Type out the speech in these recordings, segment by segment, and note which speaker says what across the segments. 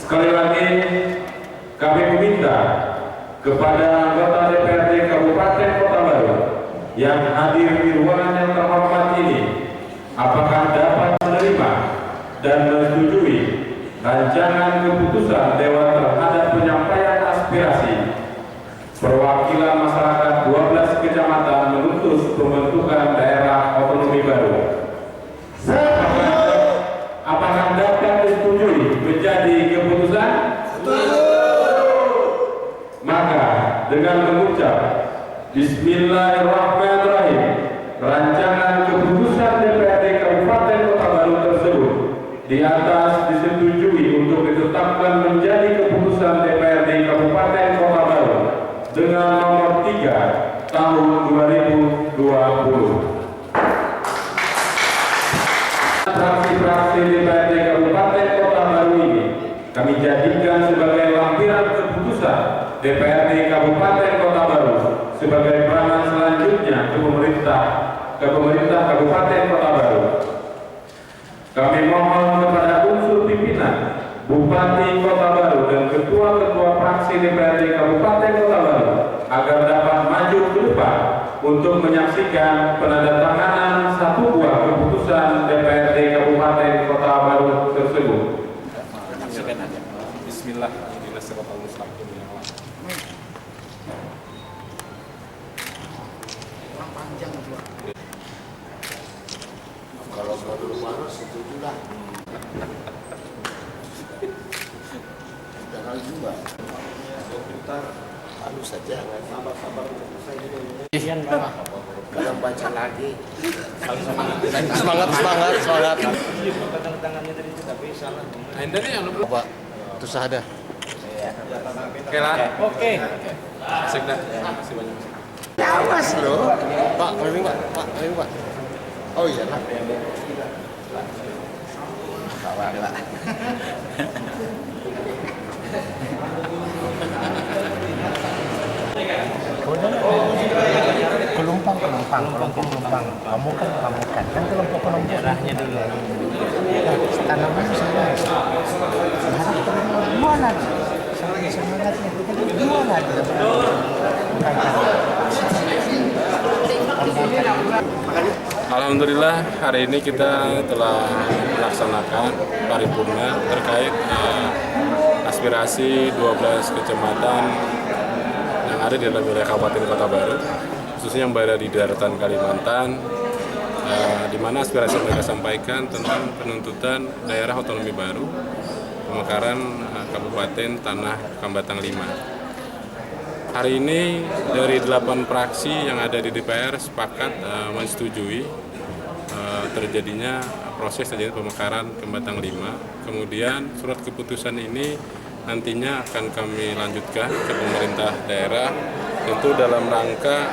Speaker 1: Sekali lagi kami meminta kepada anggota DPRD Kabupaten Kota Baru yang hadir di ruangan yang terhormat ini, apakah dapat menerima dan menyetujui rancangan keputusan Dewan terhadap penyampaian aspirasi perwakilan masyarakat 12 kecamatan menuntut pembentukan daerah otonomi baru. Apakah dapat disetujui menjadi keputusan? Maka dengan mengucap Bismillahirrahmanirrahim, rancangan keputusan DPRD Kabupaten Kota Baru tersebut di atas disetujui untuk ditetapkan menjadi keputusan DPRD Kabupaten Kota Baru dengan nomor 3 tahun 2020. Fraksi-fraksi DPRD Kabupaten Kota Baru ini kami jadikan sebagai lampiran keputusan DPRD Kabupaten Kota Baru sebagai peranan selanjutnya ke pemerintah Kabupaten Kota Baru. Kami mohon kepada unsur pimpinan, Bupati Kota Baru dan ketua-ketua fraksi DPRD Kabupaten Kota Baru agar dapat maju ke depan untuk menyaksikan penandatanganan satu buah keputusan DPRD Kabupaten Kota Baru tersebut. Bismillah.
Speaker 2: Kalau baru setuju lah. Jangan juga. Sebentar, halus saja. Sabar. Kalau baca lagi. Semangat.
Speaker 3: Tangannya tadi itu tapi salah.
Speaker 4: Anda nih yang lupa.
Speaker 2: Pak, itu sahada.
Speaker 4: Oke lah.
Speaker 3: Oke.
Speaker 4: Asik dah. Makasih banyak.
Speaker 2: Awas loh. Pak, keliling Pak. Oh iya lah. Bawa lah.
Speaker 5: Penumpang. Pamukan. Kan kelompok
Speaker 3: Darahnya dulu.
Speaker 5: tanaman semua. Dua lagi. Semangatnya kita dua lagi.
Speaker 4: Alhamdulillah hari ini kita telah melaksanakan paripurna terkait aspirasi 12 kecamatan yang ada di dalam wilayah Kabupaten Kota Baru, khususnya yang berada di daratan Kalimantan, di mana aspirasi yang mereka sampaikan tentang penuntutan daerah otonomi baru pemekaran Kabupaten Tanah Kambatang 5. Hari ini dari 8 fraksi yang ada di DPR sepakat menyetujui terjadinya proses terjadi pemekaran Kambatang 5. Kemudian surat keputusan ini nantinya akan kami lanjutkan ke pemerintah daerah, tentu dalam rangka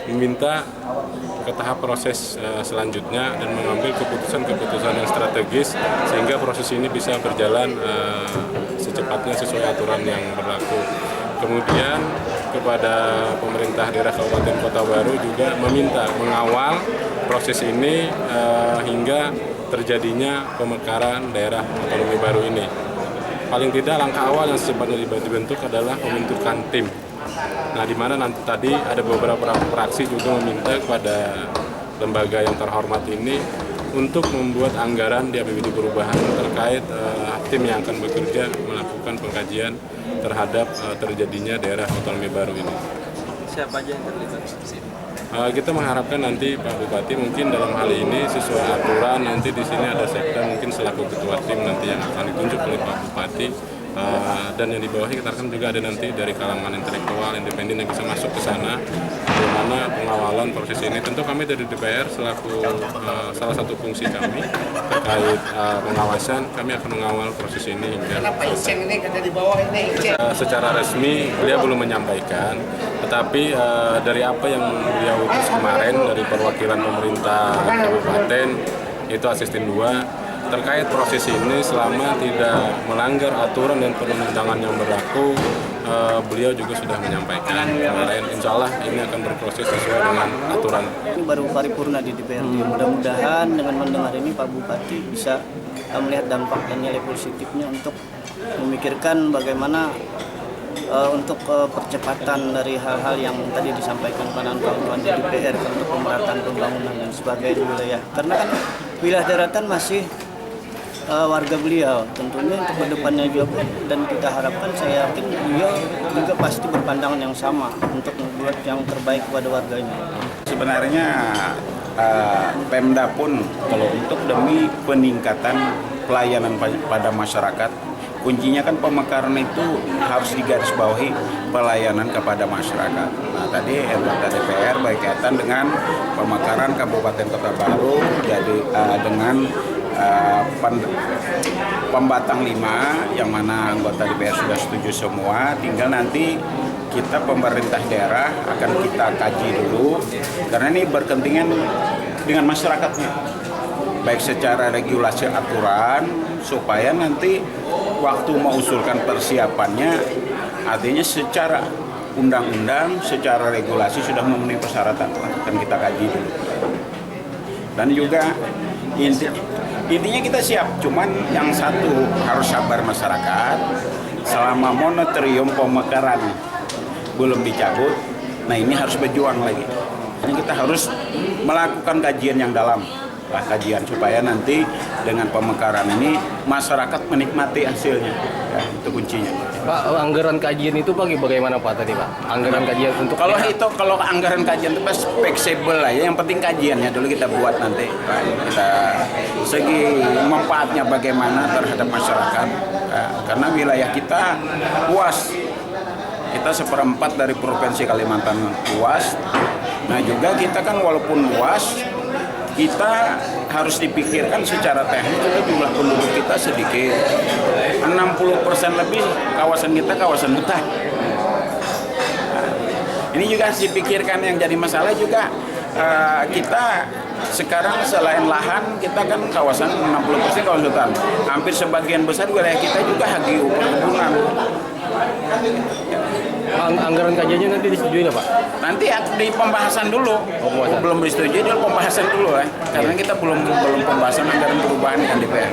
Speaker 4: meminta ke tahap proses selanjutnya dan mengambil keputusan-keputusan yang strategis sehingga proses ini bisa berjalan secepatnya sesuai aturan yang berlaku. Kemudian kepada pemerintah daerah Kabupaten Kota Baru juga meminta mengawal proses ini hingga terjadinya pemekaran daerah otonomi baru ini. Paling tidak langkah awal yang secepatnya dibentuk adalah pembentukan tim. Nah, di mana nanti tadi ada beberapa fraksi juga meminta kepada lembaga yang terhormat ini untuk membuat anggaran di APBD perubahan terkait tim yang akan bekerja melakukan pengkajian terhadap terjadinya daerah otonomi baru ini.
Speaker 3: Siapa aja yang terlibat di sini?
Speaker 4: Kita mengharapkan nanti Pak Bupati mungkin dalam hal ini sesuai aturan nanti di sini ada sekda mungkin selaku ketua tim nanti yang akan ditunjuk oleh Pak Bupati. Dan yang di bawahnya kita akan juga ada nanti dari kalangan intelektual independen yang bisa masuk ke sana, bagaimana pengawalan proses ini. Tentu kami dari DPR selaku salah satu fungsi kami terkait pengawasan, kami akan mengawal proses ini hingga secara resmi beliau belum menyampaikan, tetapi dari apa yang beliau utus kemarin dari perwakilan pemerintah kabupaten itu asisten 2 terkait proses ini selama tidak melanggar aturan dan perundang-undangan yang berlaku, beliau juga sudah menyampaikan kemarin, insya Allah ini akan berproses sesuai dengan aturan.
Speaker 6: Ini baru paripurna di DPRD. Mudah-mudahan dengan mendengar ini Pak Bupati bisa melihat dampak dan nilai positifnya untuk memikirkan bagaimana untuk percepatan dari hal-hal yang tadi disampaikan kawan-kawan di DPR untuk pemerataan pembangunan dan sebagainya wilayah. Karena kan wilayah daratan masih warga beliau, tentunya untuk kedepannya juga, dan kita harapkan, saya yakin beliau juga pasti berpandangan yang sama untuk membuat yang terbaik kepada warganya.
Speaker 7: Sebenarnya Pemda pun kalau untuk demi peningkatan pelayanan pada masyarakat, kuncinya kan pemekaran itu harus digarisbawahi pelayanan kepada masyarakat. Nah, tadi anggota DPR berkaitan dengan pemekaran Kabupaten Kota Baru jadi dengan Pembatang 5 yang mana anggota DPR sudah setuju semua, tinggal nanti kita pemerintah daerah akan kita kaji dulu karena ini berkepentingan dengan masyarakatnya, baik secara regulasi aturan supaya nanti waktu mengusulkan persiapannya, artinya secara undang-undang, secara regulasi sudah memenuhi persyaratan, akan kita kaji dulu. Dan juga intinya kita siap, cuman yang satu harus sabar masyarakat selama moratorium pemekaran belum dicabut. Nah ini harus berjuang lagi. Ini kita harus melakukan kajian yang dalam, kajian supaya nanti dengan pemekaran ini masyarakat menikmati hasilnya. Ya, itu kuncinya.
Speaker 8: Pak, anggaran kajian itu bagaimana Pak tadi Pak? Anggaran kajian untuk
Speaker 7: kalau anggaran kajian itu pas fleksibel lah ya. Yang penting kajiannya dulu kita buat nanti. Kita segi manfaatnya bagaimana terhadap masyarakat. Karena wilayah kita luas. Kita 1/4 dari provinsi Kalimantan luas. Nah juga kita kan walaupun luas, kita harus dipikirkan secara teknis juga jumlah penduduk kita sedikit. 60% lebih kawasan kita kawasan hutan. Nah, ini juga harus dipikirkan. Yang jadi masalah juga kita sekarang selain lahan kita kan kawasan 60% kawasan hutan. Hampir sebagian besar wilayah kita juga HGU perkebunan.
Speaker 8: Anggaran kajiannya nanti disetujui nggak Pak?
Speaker 7: Nanti di pembahasan dulu. Belum disetujui dulu pembahasan dulu ya. Karena kita belum pembahasan anggaran perubahan kan DPR.